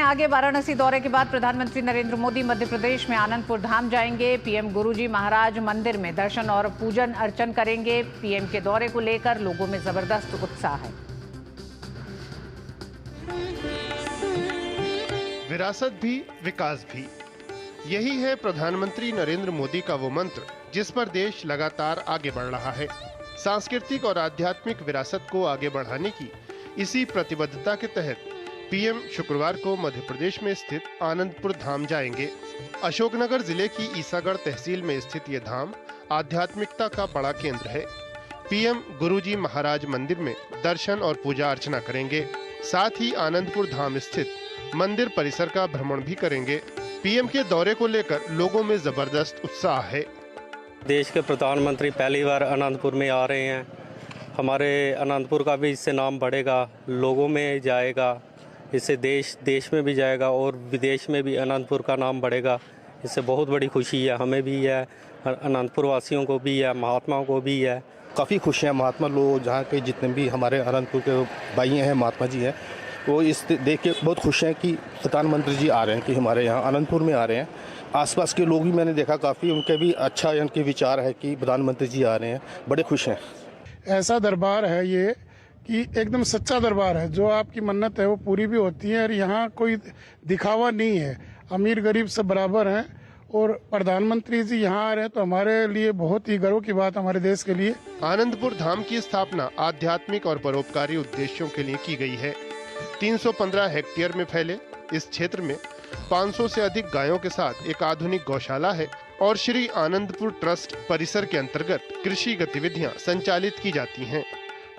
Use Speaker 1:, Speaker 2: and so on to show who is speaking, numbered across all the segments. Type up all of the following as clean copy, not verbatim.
Speaker 1: आगे वाराणसी दौरे के बाद प्रधानमंत्री नरेंद्र मोदी मध्य प्रदेश में आनंदपुर धाम जाएंगे। पीएम गुरुजी महाराज मंदिर में दर्शन और पूजन अर्चन करेंगे। पीएम के दौरे को लेकर लोगों में जबरदस्त उत्साह है।
Speaker 2: विरासत भी विकास भी, यही है प्रधानमंत्री नरेंद्र मोदी का वो मंत्र जिस पर देश लगातार आगे बढ़ रहा है। सांस्कृतिक और आध्यात्मिक विरासत को आगे बढ़ाने की इसी प्रतिबद्धता के तहत पीएम शुक्रवार को मध्य प्रदेश में स्थित आनंदपुर धाम जाएंगे। अशोकनगर जिले की ईसागढ़ तहसील में स्थित ये धाम आध्यात्मिकता का बड़ा केंद्र है। पीएम गुरुजी महाराज मंदिर में दर्शन और पूजा अर्चना करेंगे। साथ ही आनंदपुर धाम स्थित मंदिर परिसर का भ्रमण भी करेंगे। पीएम के दौरे को लेकर लोगों में जबरदस्त उत्साह है।
Speaker 3: देश के प्रधानमंत्री पहली बार आनंदपुर में आ रहे हैं। हमारे आनंदपुर का भी इससे नाम बढ़ेगा, लोगों में जाएगा, इससे देश में भी जाएगा और विदेश में भी आनंदपुर का नाम बढ़ेगा। इससे बहुत बड़ी खुशी है, हमें भी है, आनंदपुर वासियों को भी है, महात्माओं को भी है।
Speaker 4: काफ़ी खुश हैं महात्मा लोग, जहाँ के जितने भी हमारे आनंदपुर के भाई हैं, महात्मा जी हैं, वो इस देख के बहुत खुश हैं कि प्रधानमंत्री जी आ रहे हैं, कि हमारे यहाँ आनंदपुर में आ रहे हैं। आसपास के लोग भी मैंने देखा काफ़ी उनके भी अच्छा उनके विचार है कि प्रधानमंत्री जी आ रहे हैं, बड़े खुश हैं।
Speaker 5: ऐसा दरबार है ये कि एकदम सच्चा दरबार है, जो आपकी मन्नत है वो पूरी भी होती है। और यहाँ कोई दिखावा नहीं है, अमीर गरीब सब बराबर हैं। और प्रधानमंत्री जी यहाँ आ रहे हैं तो हमारे लिए बहुत ही गर्व की बात, हमारे देश के लिए।
Speaker 2: आनंदपुर धाम की स्थापना आध्यात्मिक और परोपकारी उद्देश्यों के लिए की गई है। 315 हेक्टेयर में फैले इस क्षेत्र में 500 से अधिक गायों के साथ एक आधुनिक गौशाला है और श्री आनंदपुर ट्रस्ट परिसर के अंतर्गत कृषि गतिविधियां संचालित की जाती हैं।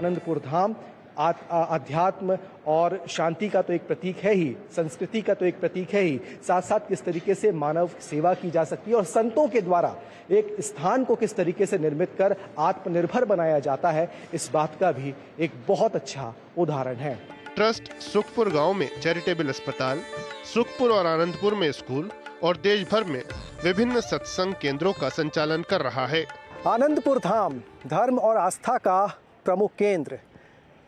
Speaker 6: आनंदपुर धाम आध्यात्म और शांति का तो एक प्रतीक है ही, संस्कृति का तो एक प्रतीक है ही, साथ साथ किस तरीके से मानव सेवा की जा सकती है और संतों के द्वारा एक स्थान को किस तरीके से निर्मित कर आत्मनिर्भर बनाया जाता है, इस बात का भी एक बहुत अच्छा उदाहरण है।
Speaker 2: ट्रस्ट सुखपुर गांव में चैरिटेबल अस्पताल, सुखपुर और आनंदपुर में स्कूल और देश भर में विभिन्न सत्संग केंद्रों का संचालन कर रहा है।
Speaker 6: आनंदपुर धाम धर्म और आस्था का प्रमुख केंद्र,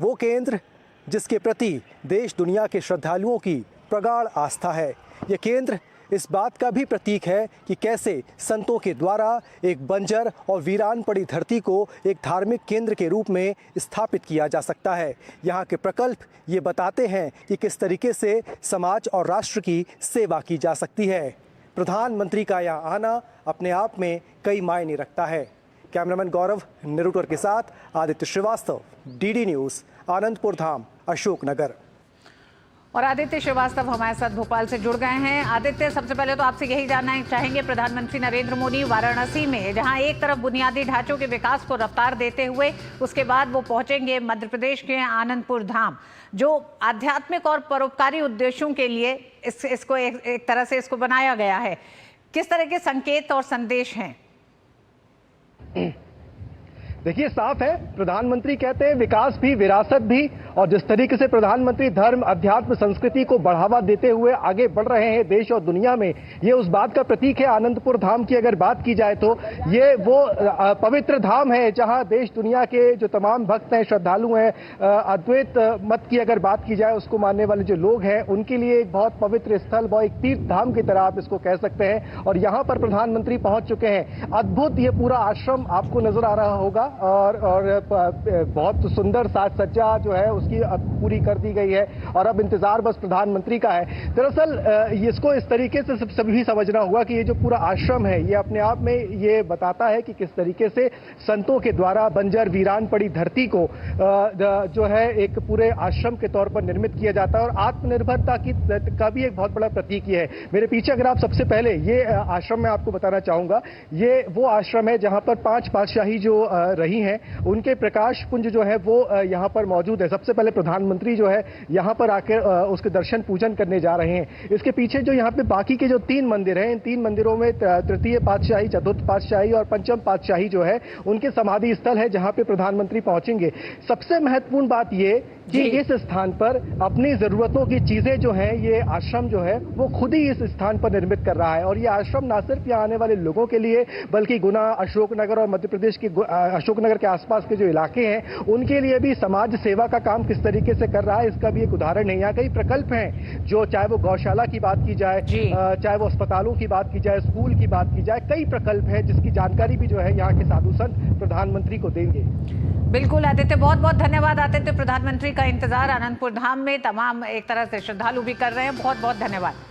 Speaker 6: वो केंद्र जिसके प्रति देश दुनिया के श्रद्धालुओं की प्रगाढ़ आस्था है। ये केंद्र इस बात का भी प्रतीक है कि कैसे संतों के द्वारा एक बंजर और वीरान पड़ी धरती को एक धार्मिक केंद्र के रूप में स्थापित किया जा सकता है। यहाँ के प्रकल्प ये बताते हैं कि किस तरीके से समाज और राष्ट्र की सेवा की जा सकती है। प्रधानमंत्री का यहाँ आना अपने आप में कई मायने रखता है। कैमरामैन गौरव निरुटर के साथ आदित्य श्रीवास्तव, डीडी न्यूज़, आनंदपुर धाम, अशोकनगर।
Speaker 1: और आदित्य श्रीवास्तव हमारे साथ भोपाल से जुड़ गए हैं। आदित्य, सबसे पहले तो आपसे यही जानना चाहेंगे, प्रधानमंत्री नरेंद्र मोदी वाराणसी में, जहां एक तरफ बुनियादी ढांचों के विकास को रफ्तार देते हुए उसके बाद वो पहुंचेंगे मध्य प्रदेश के आनंदपुर धाम, जो आध्यात्मिक और परोपकारी उद्देश्यों के लिए इसको एक तरह से इसको बनाया गया है। किस तरह के संकेत और संदेश हैं?
Speaker 6: देखिए, साफ है, प्रधानमंत्री कहते हैं विकास भी विरासत भी, और जिस तरीके से प्रधानमंत्री धर्म अध्यात्म संस्कृति को बढ़ावा देते हुए आगे बढ़ रहे हैं देश और दुनिया में, ये उस बात का प्रतीक है। आनंदपुर धाम की अगर बात की जाए तो ये वो पवित्र धाम है जहां देश दुनिया के जो तमाम भक्त हैं, श्रद्धालु हैं, अद्वैत मत की अगर बात की जाए, उसको मानने वाले जो लोग हैं, उनके लिए एक बहुत पवित्र स्थल, बहुत एक तीर्थ धाम की तरह आप इसको कह सकते हैं। और यहाँ पर प्रधानमंत्री पहुंच चुके हैं। अद्भुत ये पूरा आश्रम आपको नजर आ रहा होगा और बहुत सुंदर साज सज्जा जो है उसकी पूरी कर दी गई है और अब इंतजार बस प्रधानमंत्री का है। दरअसल इसको इस तरीके से सभी समझना होगा कि ये जो पूरा आश्रम है, ये अपने आप में ये बताता है कि किस तरीके से संतों के द्वारा बंजर वीरान पड़ी धरती को जो है एक पूरे आश्रम के तौर पर निर्मित किया जाता है और आत्मनिर्भरता का भी एक बहुत बड़ा प्रतीक ये है। मेरे पीछे अगर आप सबसे पहले ये आश्रम मैं आपको बताना चाहूंगा, ये वो आश्रम है जहां पर 5 पातशाही जो रही हैं, उनके प्रकाश पुंज जो है वो यहाँ पर मौजूद है। सबसे पहले प्रधानमंत्री जो है यहाँ पर आकर उसके दर्शन पूजन करने जा रहे हैं। इसके पीछे जो यहाँ पे बाकी के जो 3 मंदिर हैं, इन 3 मंदिरों में तृतीय पातशाही, चतुर्थ पातशाही और पंचम पातशाही जो है उनके समाधि स्थल है जहाँ पे प्रधानमंत्री पहुंचेंगे। सबसे महत्वपूर्ण बात ये कि इस स्थान पर अपनी जरूरतों की चीजें जो हैं, ये आश्रम जो है वो खुद ही इस स्थान पर निर्मित कर रहा है। और ये आश्रम ना सिर्फ यहाँ आने वाले लोगों के लिए बल्कि गुना, अशोकनगर और मध्य प्रदेश के अशोकनगर के आसपास के जो इलाके हैं उनके लिए भी समाज सेवा का काम किस तरीके से कर रहा है, इसका भी एक उदाहरण है। यहाँ कई प्रकल्प हैं, जो चाहे वो गौशाला की बात की जाए, चाहे वो अस्पतालों की बात की जाए, स्कूल की बात की जाए, कई प्रकल्प हैं जिसकी जानकारी भी जो है यहाँ के साधु संत प्रधानमंत्री को देंगे।
Speaker 1: बिल्कुल आदित्य, बहुत बहुत धन्यवाद। आदित्य, प्रधानमंत्री का इंतजार अनंतपुर धाम में तमाम एक तरह से श्रद्धालु भी कर रहे हैं। बहुत बहुत धन्यवाद।